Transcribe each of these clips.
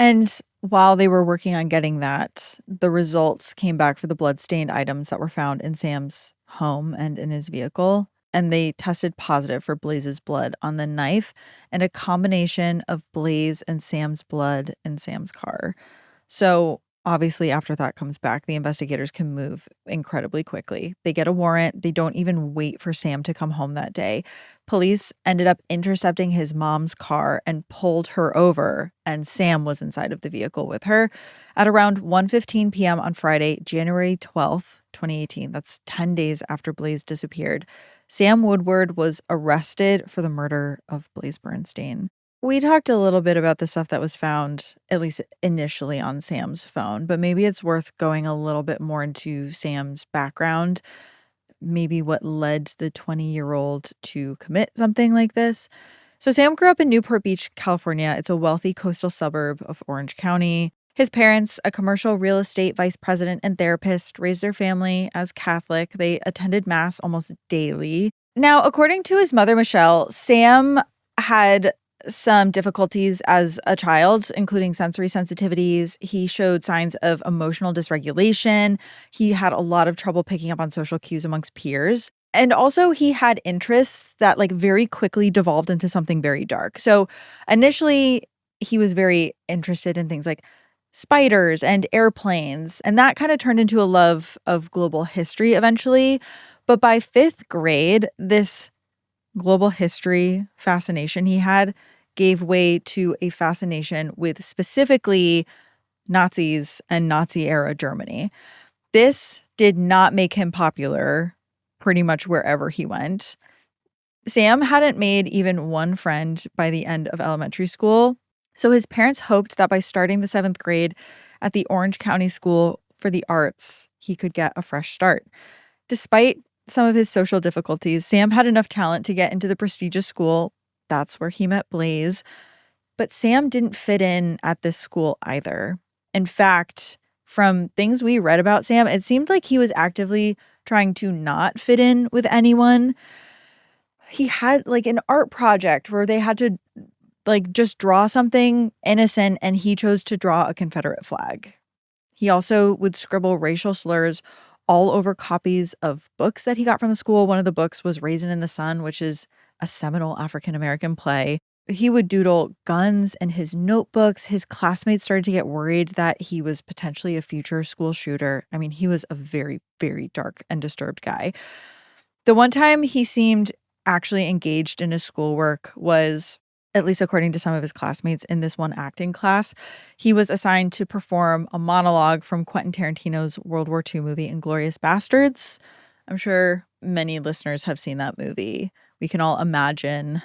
And while they were working on getting that, the results came back for the bloodstained items that were found in Sam's home and in his vehicle. And they tested positive for Blaise's blood on the knife and a combination of Blaise and Sam's blood in Sam's car. So obviously, after that comes back, the investigators can move incredibly quickly. They get a warrant. They don't even wait for Sam to come home that day. Police ended up intercepting his mom's car and pulled her over, and Sam was inside of the vehicle with her at around 1:15 p.m. on Friday, January 12th, 2018. That's 10 days after Blaise disappeared. Sam Woodward was arrested for the murder of Blaise Bernstein. We talked a little bit about the stuff that was found, at least initially, on Sam's phone, but maybe it's worth going a little bit more into Sam's background, maybe what led the 20-year-old to commit something like this. So Sam grew up in Newport Beach, California. It's a wealthy coastal suburb of Orange County. His parents, a commercial real estate vice president and therapist, raised their family as Catholic. They attended mass almost daily. Now, according to his mother, Michelle, Sam had some difficulties as a child, including sensory sensitivities. He showed signs of emotional dysregulation. He had a lot of trouble picking up on social cues amongst peers. And also he had interests that very quickly devolved into something very dark. So initially he was very interested in things like spiders and airplanes, and that kind of turned into a love of global history eventually. But by 5th grade, this global history fascination he had gave way to a fascination with specifically Nazis and Nazi-era Germany. This did not make him popular pretty much wherever he went. Sam hadn't made even one friend by the end of elementary school, so his parents hoped that by starting the 7th grade at the Orange County School for the Arts, he could get a fresh start. Despite some of his social difficulties, Sam had enough talent to get into the prestigious school. That's where he met Blaise. But Sam didn't fit in at this school either. In fact, from things we read about Sam, it seemed like he was actively trying to not fit in with anyone. He had an art project where they had to just draw something innocent, and he chose to draw a Confederate flag. He also would scribble racial slurs all over copies of books that he got from the school. One of the books was Raisin in the Sun, which is a seminal African-American play. He would doodle guns in his notebooks. His classmates started to get worried that he was potentially a future school shooter. I mean, he was a very, very dark and disturbed guy. The one time he seemed actually engaged in his schoolwork was, at least according to some of his classmates in this one acting class, he was assigned to perform a monologue from Quentin Tarantino's World War II movie, Inglourious Basterds. I'm sure many listeners have seen that movie. We can all imagine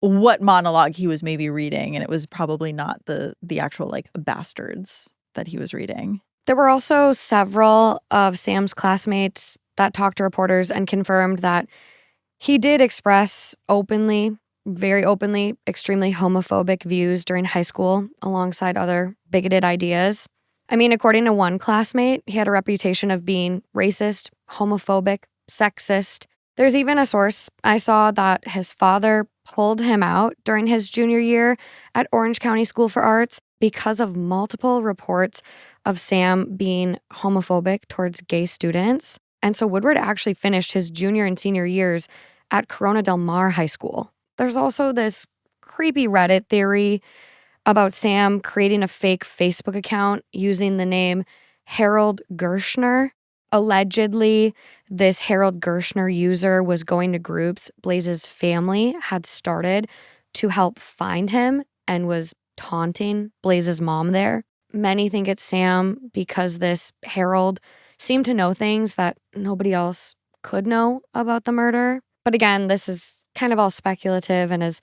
what monologue he was maybe reading, and it was probably not the actual bastards that he was reading. There were also several of Sam's classmates that talked to reporters and confirmed that he did express openly, very openly, extremely homophobic views during high school alongside other bigoted ideas. I mean, according to one classmate, he had a reputation of being racist, homophobic, sexist. There's even a source I saw that his father pulled him out during his junior year at Orange County School for Arts because of multiple reports of Sam being homophobic towards gay students. And so Woodward actually finished his junior and senior years at Corona Del Mar High School. There's also this creepy Reddit theory about Sam creating a fake Facebook account using the name Harold Gershner. Allegedly, this Harold Gershner user was going to groups Blaise's family had started to help find him and was taunting Blaise's mom there. Many think it's Sam because this Harold seemed to know things that nobody else could know about the murder. But again, this is kind of all speculative and has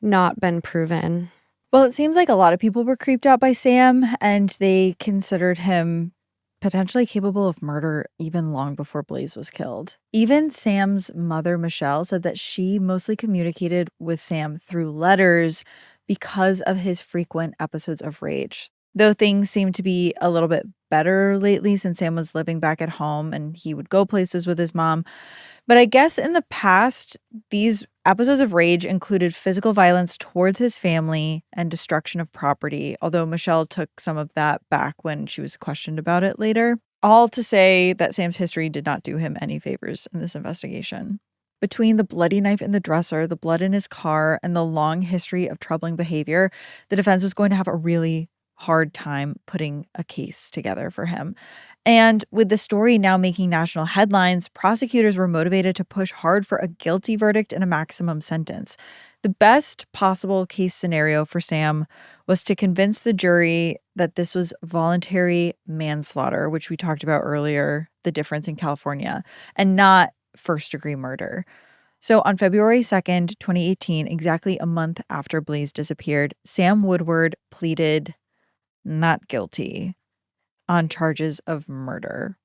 not been proven. Well, it seems like a lot of people were creeped out by Sam, and they considered him potentially capable of murder even long before Blaise was killed. Even Sam's mother, Michelle, said that she mostly communicated with Sam through letters because of his frequent episodes of rage. Though things seem to be a little bit better lately since Sam was living back at home and he would go places with his mom. But I guess in the past, these episodes of rage included physical violence towards his family and destruction of property, although Michelle took some of that back when she was questioned about it later. All to say that Sam's history did not do him any favors in this investigation. Between the bloody knife in the dresser, the blood in his car, and the long history of troubling behavior, the defense was going to have a really hard time putting a case together for him. And with the story now making national headlines, prosecutors were motivated to push hard for a guilty verdict and a maximum sentence. The best possible case scenario for Sam was to convince the jury that this was voluntary manslaughter, which we talked about earlier, the difference in California, and not first-degree murder. So on February 2nd, 2018, exactly a month after Blaise disappeared, Sam Woodward pleaded not guilty on charges of murder.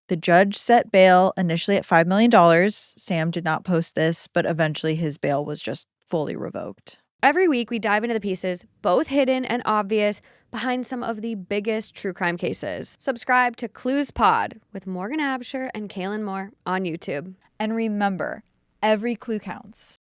The judge set bail initially at $5 million. Sam did not post this, but eventually his bail was just fully revoked. Every week, we dive into the pieces, both hidden and obvious, behind some of the biggest true crime cases. Subscribe to Clues Pod with Morgan Absher and Kaelyn Moore on YouTube. And remember, every clue counts.